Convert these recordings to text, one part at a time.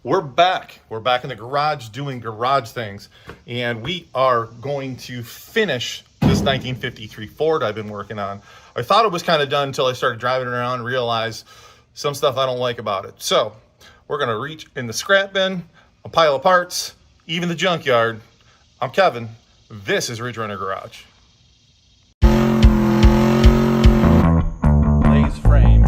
We're back. We're back in the garage doing garage things. And we are going to finish this 1953 Ford I've been working on. I thought it was kind of done until I started driving around and realized some stuff I don't like about it. So we're going to reach in the scrap bin, a pile of parts, even the junkyard. I'm Kevin. This is Ridge Runner Garage. Lays frame.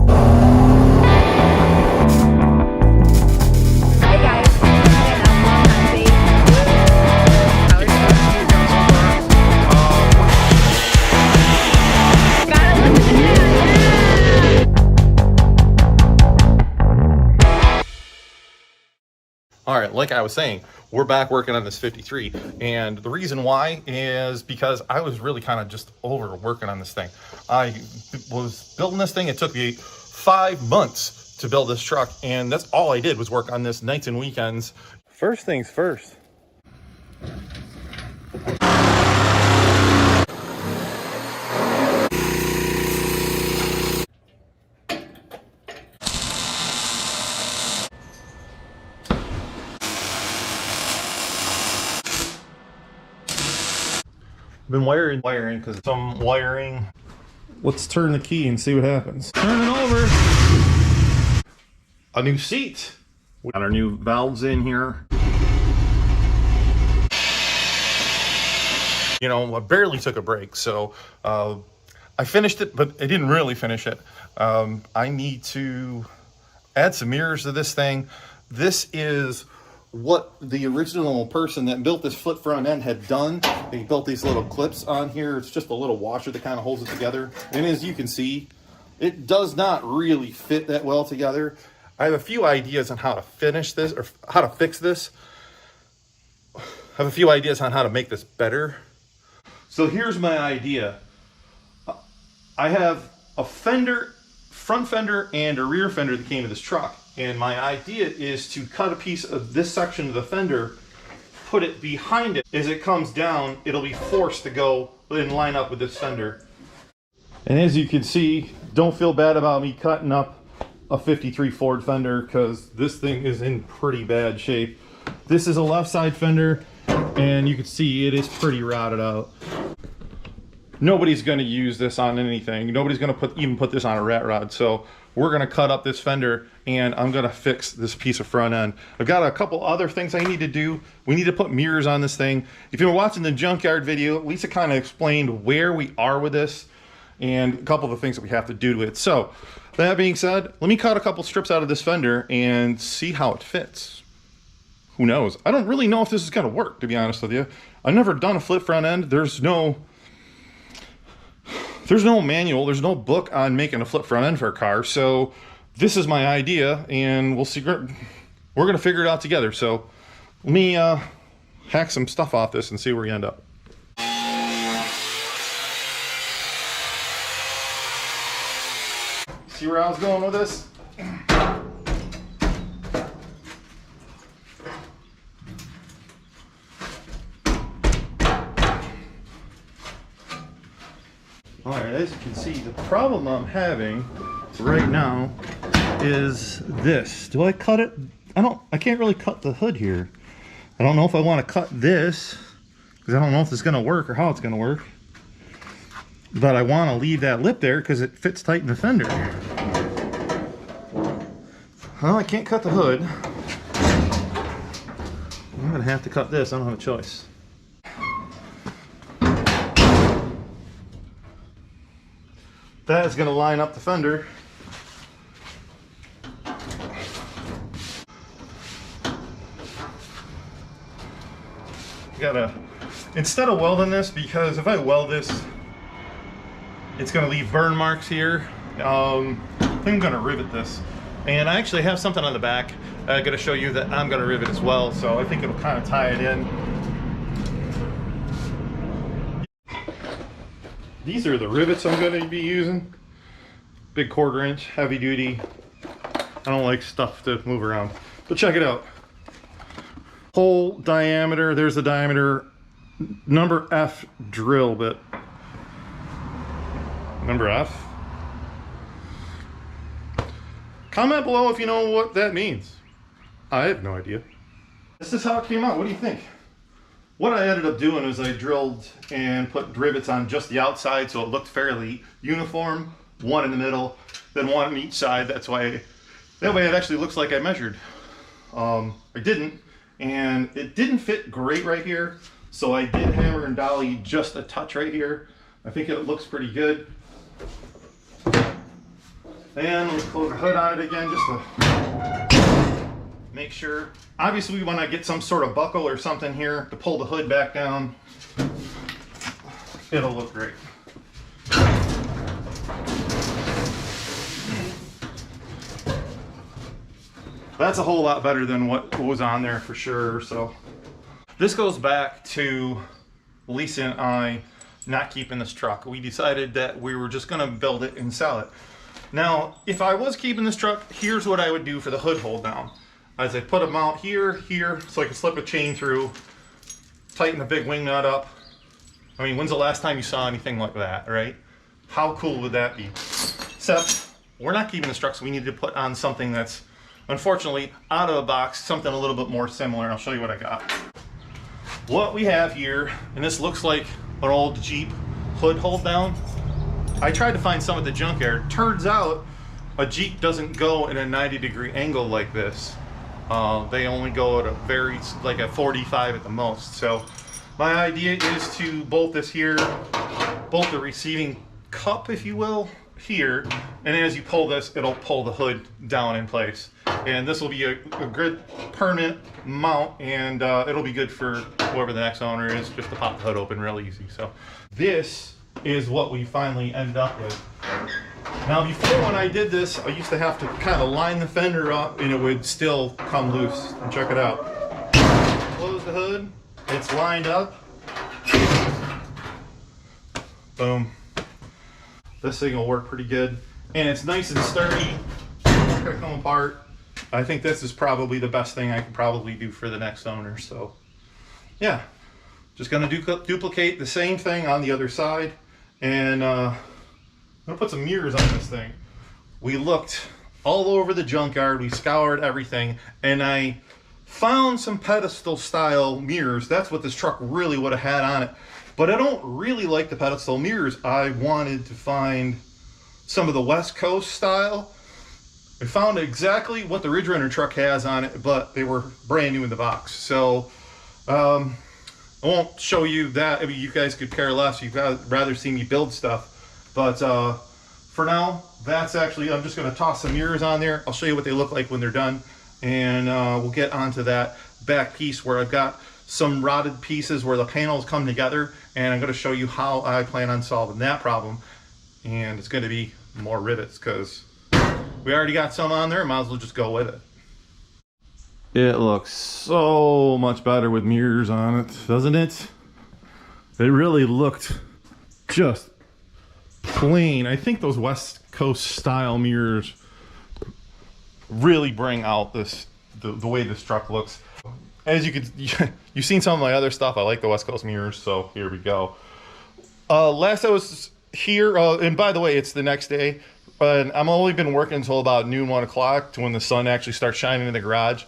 All right, like I was saying, we're back working on this 53, and the reason why is because I was really kind of just over working on this thing. I was building this thing. It took me 5 months to build this truck, and that's all I did was work on this nights and weekends. First things first. Been wiring because some wiring. Let's turn the key and see what happens. Turn it over. A new seat. We got our new valves in here. You know, I barely took a break, so I finished it, but I didn't really finish it. I need to add some mirrors to this thing. This is what the original person that built this flip front end had done. They built these little clips on here. It's just a little washer that kind of holds it together. And as you can see, it does not really fit that well together. I have a few ideas on how to finish this, or how to fix this. I have a few ideas on how to make this better. So here's my idea. I have a fender, front fender, and a rear fender that came to this truck. And my idea is to cut a piece of this section of the fender, put it behind it. As it comes down, it'll be forced to go and line up with this fender. And as you can see, don't feel bad about me cutting up a 53 Ford fender, because this thing is in pretty bad shape. This is a left side fender, and you can see it is pretty rotted out. Nobody's going to use this on anything. Nobody's going to even put this on a rat rod. So we're going to cut up this fender, and I'm going to fix this piece of front end. I've got a couple other things I need to do. We need to put mirrors on this thing. If you were watching the junkyard video, Lisa kind of explained where we are with this and a couple of the things that we have to do to it. So that being said, let me cut a couple strips out of this fender and see how it fits. Who knows? I don't really know if this is going to work, to be honest with you. I've never done a flip front end. There's no manual, there's no book on making a flip front end for a car. So this is my idea, and we'll see. We're gonna figure it out together. So let me hack some stuff off this and see where we end up. See where I was going with this? Alright, as you can see, the problem I'm having right now is this. Do I cut it? I can't really cut the hood here. I don't know if I want to cut this, because I don't know if it's going to work or how it's going to work. But I want to leave that lip there because it fits tight in the fender. Well, I can't cut the hood. I'm going to have to cut this. I don't have a choice. That is going to line up the fender. Instead of welding this, because if I weld this, it's going to leave burn marks here. I think I'm going to rivet this. And I actually have something on the back. I'm going to show you that I'm going to rivet as well. So I think it'll kind of tie it in. These are the rivets I'm going to be using. Big 1/4 inch, heavy duty. I don't like stuff to move around. But check it out. Hole diameter, there's the diameter. Number F drill bit. Number F. Comment below if you know what that means. I have no idea. This is how it came out. What do you think? What I ended up doing is I drilled and put rivets on just the outside so it looked fairly uniform. One in the middle, then one on each side. That way it actually looks like I measured. I didn't, and it didn't fit great right here. So I did hammer and dolly just a touch right here. I think it looks pretty good. And let's close the hood on it again just to make sure. Obviously we want to get some sort of buckle or something here to pull the hood back down. It'll look great. That's a whole lot better than what was on there for sure. So this goes back to Lisa and I not keeping this truck. We decided that we were just gonna build it and sell it. Now, if I was keeping this truck, here's what I would do for the hood hold down. As I put a mount here, so I can slip a chain through, tighten the big wing nut up. I mean, when's the last time you saw anything like that, right? How cool would that be? Except, we're not keeping this truck, so we need to put on something that's, unfortunately, out of the box, something a little bit more similar, and I'll show you what I got. What we have here, and this looks like an old Jeep hood hold down. I tried to find some at the junkyard. Turns out, a Jeep doesn't go in a 90-degree angle like this. They only go at like a 45 at the most. So my idea is to bolt this here, bolt the receiving cup, if you will, here, and as you pull this, it'll pull the hood down in place. And this will be a good permanent mount, and it'll be good for whoever the next owner is, just to pop the hood open real easy. So this is what we finally ended up with. Now before, when I did this, I used to have to kind of line the fender up and it would still come loose. And check it out. Close the hood, it's lined up. Boom. This thing will work pretty good. And it's nice and sturdy. It's not gonna come apart. I think this is probably the best thing I could probably do for the next owner. So yeah, just gonna duplicate the same thing on the other side. And I'm gonna put some mirrors on this thing. We looked all over the junkyard, we scoured everything, and I found some pedestal style mirrors. That's what this truck really would have had on it. But I don't really like the pedestal mirrors. I wanted to find some of the West Coast style. I found exactly what the Ridge Runner truck has on it, but they were brand new in the box. So I won't show you that. I mean, you guys could care less. You'd rather see me build stuff. But for now, that's actually, I'm just gonna toss some mirrors on there. I'll show you what they look like when they're done. And we'll get onto that back piece where I've got some rotted pieces where the panels come together. And I'm gonna show you how I plan on solving that problem. And it's gonna be more rivets because we already got some on there. Might as well just go with it. It looks so much better with mirrors on it, doesn't it? It really looked just clean. I think those West Coast style mirrors really bring out the way this truck looks. As you could, you've seen some of my other stuff. I like the West Coast mirrors, so here we go. Last I was here, and by the way, it's the next day, and I'm only been working until about noon, 1 o'clock, to when the sun actually starts shining in the garage.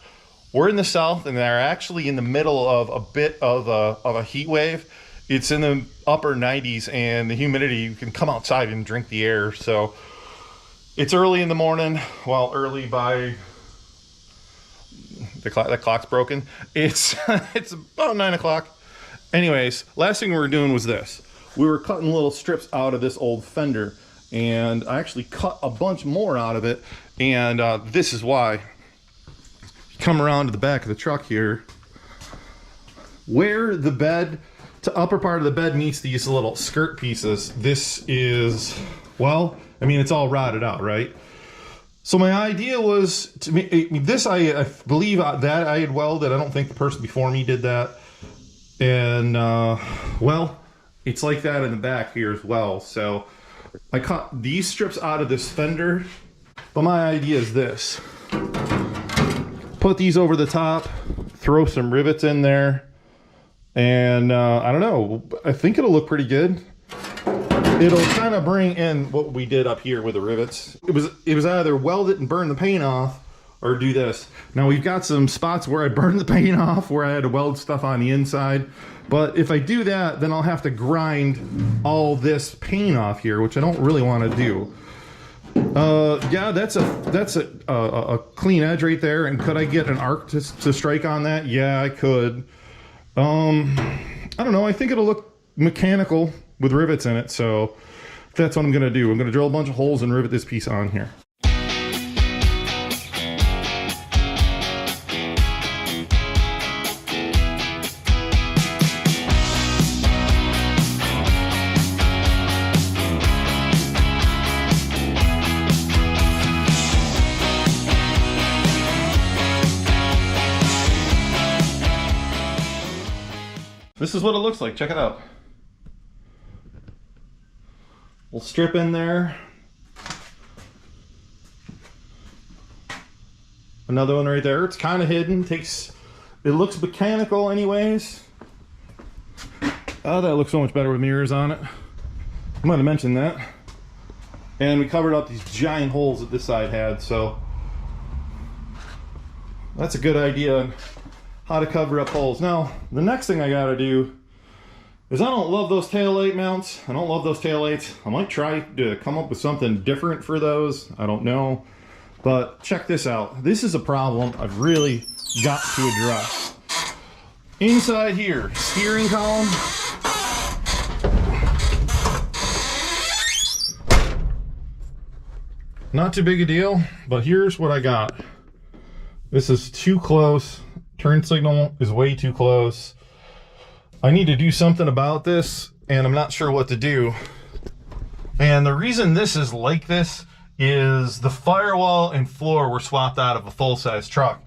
We're in the south, and they're actually in the middle of a bit of a heat wave. It's in the upper 90s, and the humidity, you can come outside and drink the air. So it's early in the morning. Well, early by the clock's broken. It's it's about 9 o'clock. Anyways, last thing we were doing was this. We were cutting little strips out of this old fender, and I actually cut a bunch more out of it. And this is why. Come around to the back of the truck here, where the bed to upper part of the bed meets these little skirt pieces. This is, well, I mean, it's all rotted out, right? So my idea was to make this. I believe that I had welded. I don't think the person before me did that. And well, it's like that in the back here as well. So I cut these strips out of this fender. But my idea is this. Put these over the top, throw some rivets in there, and I don't know, I think it'll look pretty good. It'll kind of bring in what we did up here with the rivets. It was either weld it and burn the paint off, or do this. Now we've got some spots where I burned the paint off, where I had to weld stuff on the inside. But if I do that, then I'll have to grind all this paint off here, which I don't really want to do. Yeah, that's a clean edge right there. And could I get an arc to strike on that? Yeah, I could. I don't know. I think it'll look mechanical with rivets in it. So that's what I'm going to do. I'm going to drill a bunch of holes and rivet this piece on here. This is what it looks like. Check it out. We'll strip in there. Another one right there. It's kind of hidden. It looks mechanical anyways. Oh, that looks so much better with mirrors on it. I might have mentioned that. And we covered up these giant holes that this side had, so that's a good idea. How to cover up holes. Now, the next thing I gotta do is I don't love those taillight mounts. I don't love those taillights. I might try to come up with something different for those. I don't know. But check this out. This is a problem I've really got to address. Inside here, steering column. Not too big a deal, but here's what I got. This is too close. Turn signal is way too close. I need to do something about this, and I'm not sure what to do. And the reason this is like this is the firewall and floor were swapped out of a full-size truck.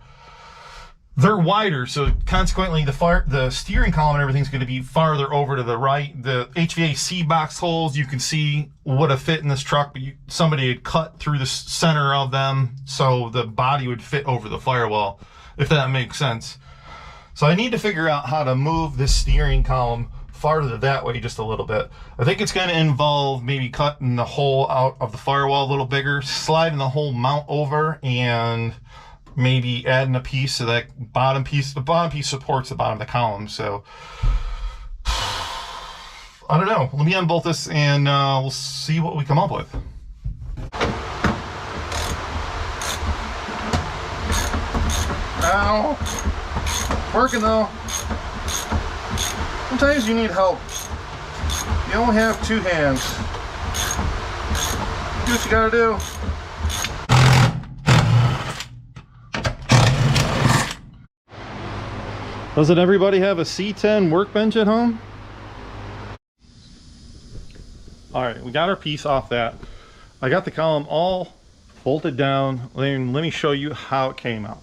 They're wider, so consequently the steering column and everything's going to be farther over to the right. The HVAC box holes you can see would have fit in this truck, but somebody had cut through the center of them so the body would fit over the firewall, if that makes sense. So I need to figure out how to move this steering column farther that way just a little bit. I think it's going to involve maybe cutting the hole out of the firewall a little bigger, sliding the whole mount over, and maybe adding a piece so that bottom piece, the bottom piece supports the bottom of the column. So I don't know. Let me unbolt this and we'll see what we come up with. Ow. Working though. Sometimes you need help. You only have two hands. Do what you gotta do. Doesn't everybody have a C10 workbench at home? All right, we got our piece off that. I got the column all bolted down. Let me show you how it came out.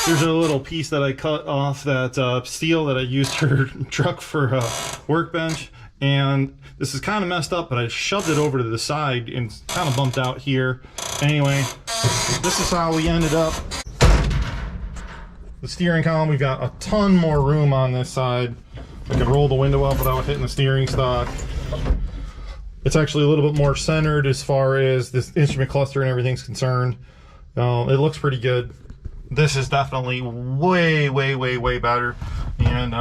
Here's a little piece that I cut off that steel that I used for truck for workbench. And this is kind of messed up, but I shoved it over to the side and kind of bumped out here. Anyway, this is how we ended up. The steering column, we've got a ton more room on this side. I can roll the window up without hitting the steering stock. It's actually a little bit more centered as far as this instrument cluster and everything's concerned. It looks pretty good. This is definitely way better. And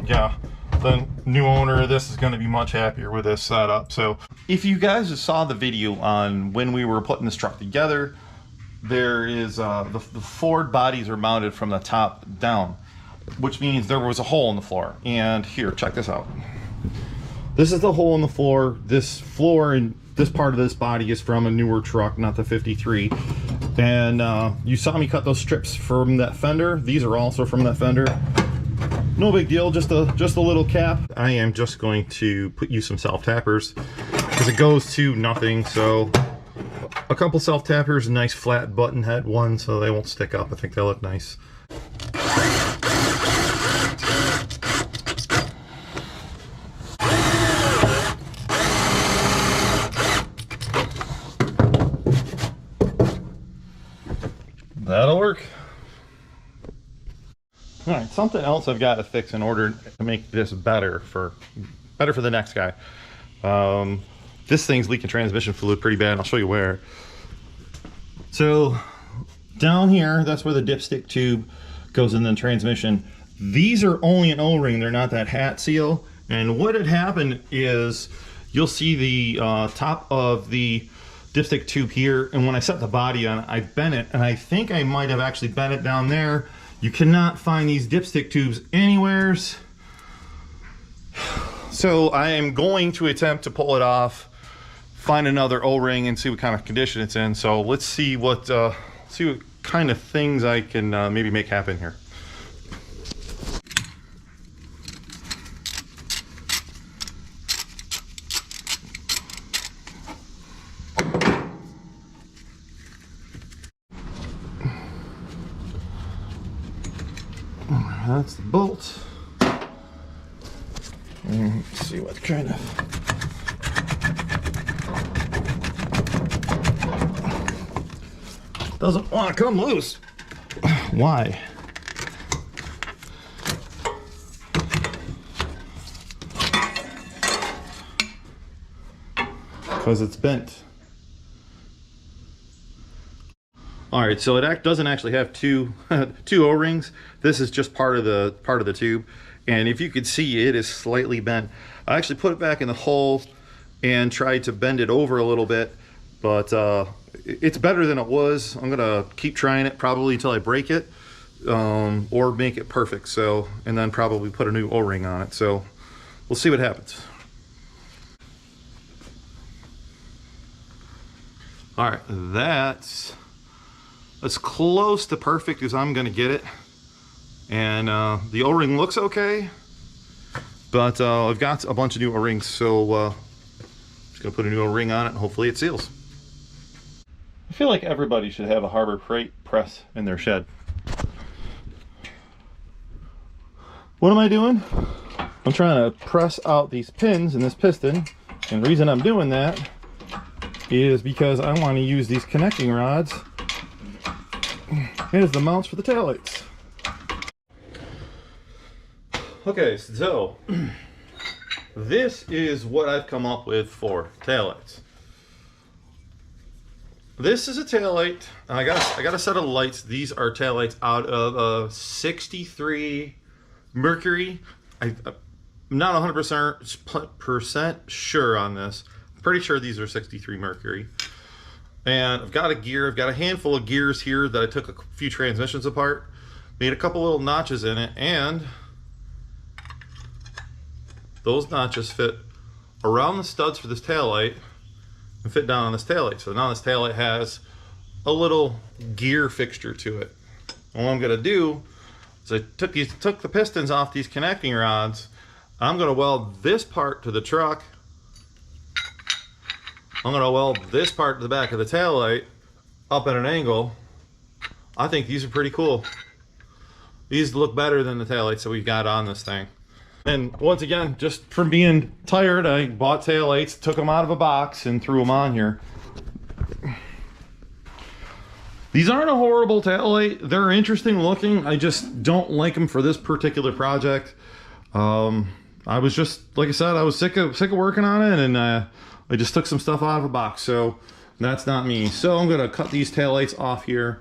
yeah, the new owner of this is going to be much happier with this setup. So if you guys saw the video on when we were putting this truck together, there is the Ford bodies are mounted from the top down, which means there was a hole in the floor. And here, check this out. This is the hole in the floor. This floor and this part of this body is from a newer truck, not the 53. And you saw me cut those strips from that fender. These are also from that fender. No big deal, just a little cap. I am just going to put you some self-tappers because it goes to nothing. So a couple self-tappers, a nice flat button head one so they won't stick up. I think they look nice. That'll work. All right, something else I've got to fix in order to make this better for the next guy. this thing's leaking transmission fluid pretty bad. I'll show you where. So down here, that's where the dipstick tube goes in the transmission. These are only an O-ring, they're not that hat seal. And what had happened is you'll see the top of the dipstick tube here, and when I set the body on, I bent it, and I think I might have actually bent it down there. You cannot find these dipstick tubes anywheres. So I am going to attempt to pull it off, find another O-ring, and see what kind of condition it's in. So let's see what kind of things I can maybe make happen here. That's the bolt. And let's see what kind of... Doesn't want to come loose. Why? Because it's bent. All right, so it doesn't actually have two O-rings. This is just part of the tube, and if you could see, it is slightly bent. I actually put it back in the hole and tried to bend it over a little bit, but it's better than it was. I'm gonna keep trying it probably until I break it, or make it perfect. So, and then probably put a new O-ring on it. So we'll see what happens. All right, that's as close to perfect as I'm gonna get it. And the O-ring looks okay, but I've got a bunch of new O-rings, so just gonna put a new O-ring on it and hopefully it seals. I feel like everybody should have a Harbor Freight press in their shed. What am I doing? I'm trying to press out these pins in this piston, and the reason I'm doing that is because I want to use these connecting rods as the mounts for the taillights. Okay, so this is what I've come up with for taillights. This is a taillight. I got a set of lights. These are taillights out of a 63 Mercury. I'm not 100% sure on this. I'm pretty sure these are 63 Mercury. And I've got a handful of gears here that I took a few transmissions apart, made a couple little notches in it, and those notches fit around the studs for this taillight and fit down on this taillight. So now this taillight has a little gear fixture to it. And what I'm gonna do is I took the pistons off these connecting rods. I'm gonna weld this part to the truck. I'm gonna weld this part to the back of the taillight up at an angle. I think these are pretty cool. These look better than the taillights that we got on this thing. And once again, just from being tired, I bought taillights, took them out of a box, and threw them on here. These aren't a horrible taillight. They're interesting looking. I just don't like them for this particular project. I was just, like I said, I was sick of working on it, and I just took some stuff out of a box. So that's not me. So I'm gonna cut these taillights off here.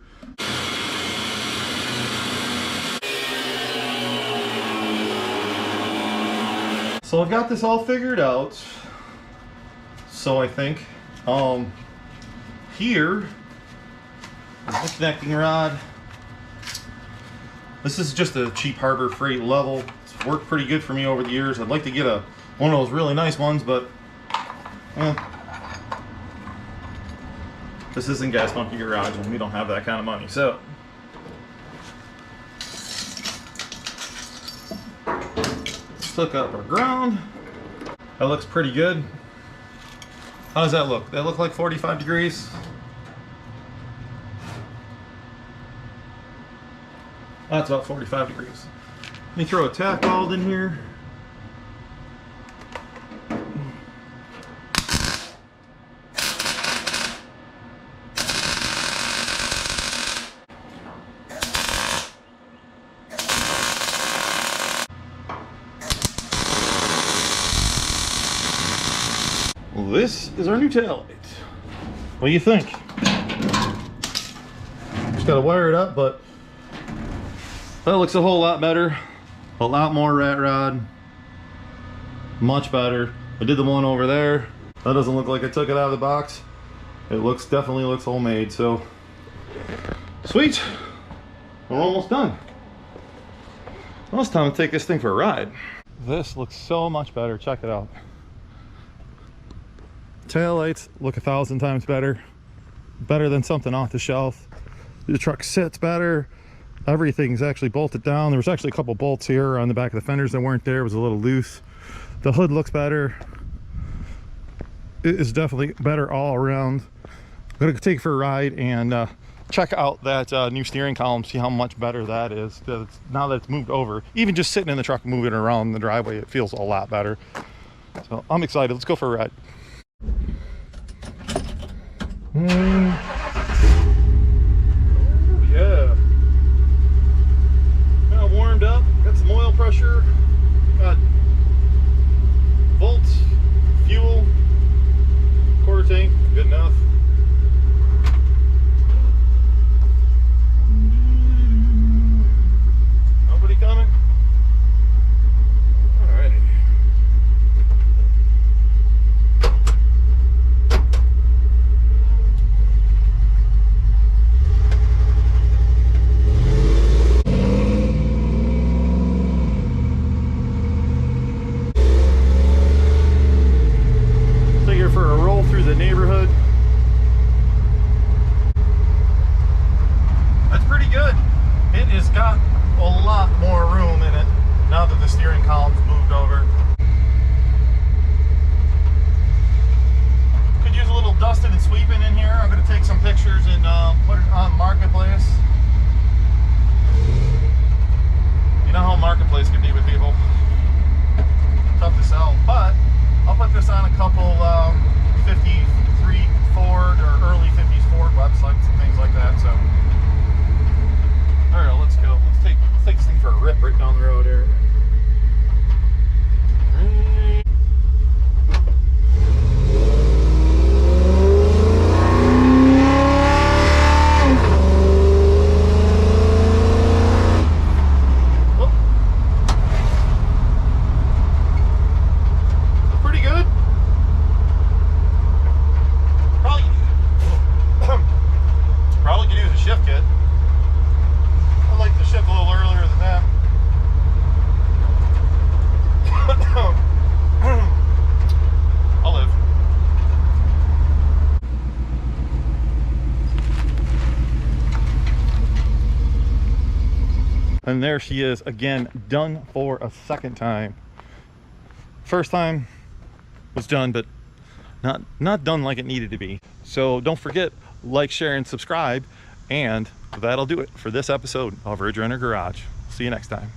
So I've got this all figured out. So I think here is the connecting rod. This is just a cheap Harbor Freight level. It's worked pretty good for me over the years. I'd like to get one of those really nice ones, but this isn't Gas Monkey Garage and we don't have that kind of money. So hook up our ground. That looks pretty good. How does that look? That look like 45 degrees? That's about 45 degrees. Let me throw a tack weld in here. this is our new tail light. What do you think? Just gotta wire it up, but that looks a whole lot better. A lot more rat rod. Much better. I did the one over there. That doesn't look like I took it out of the box. It definitely looks homemade, so sweet. We're almost done. Well, it's time to take this thing for a ride. This looks so much better. Check it out. Taillights look 1,000 times better. Better than something off the shelf. The truck sits better. Everything's actually bolted down. There was actually a couple bolts here on the back of the fenders that weren't there. It was a little loose. The hood looks better. It is definitely better all around. I'm gonna take it for a ride and check out that new steering column, see how much better that is. Now that it's moved over, even just sitting in the truck moving around the driveway, it feels a lot better. So I'm excited. Let's go for a ride. Yeah. Now warmed up, got some oil pressure, got volts, fuel, quarter tank, good enough. Nobody coming? Alrighty. For a roll through the neighborhood. That's pretty good. It has got a lot more room in it now that the steering column's moved over. Could use a little dusting and sweeping in here. I'm going to take some pictures and put it on Marketplace. You know how Marketplace can be with people. Tough to sell, but I'll put this on a couple 53 Ford or early 50s Ford websites and things like that. So, all right, let's go. Let's take this thing for a rip right down the road here. And there she is again, done for a second time. First time was done, but not done like it needed to be. So don't forget, like, share, and subscribe. And that'll do it for this episode of Ridge Runner Garage. See you next time.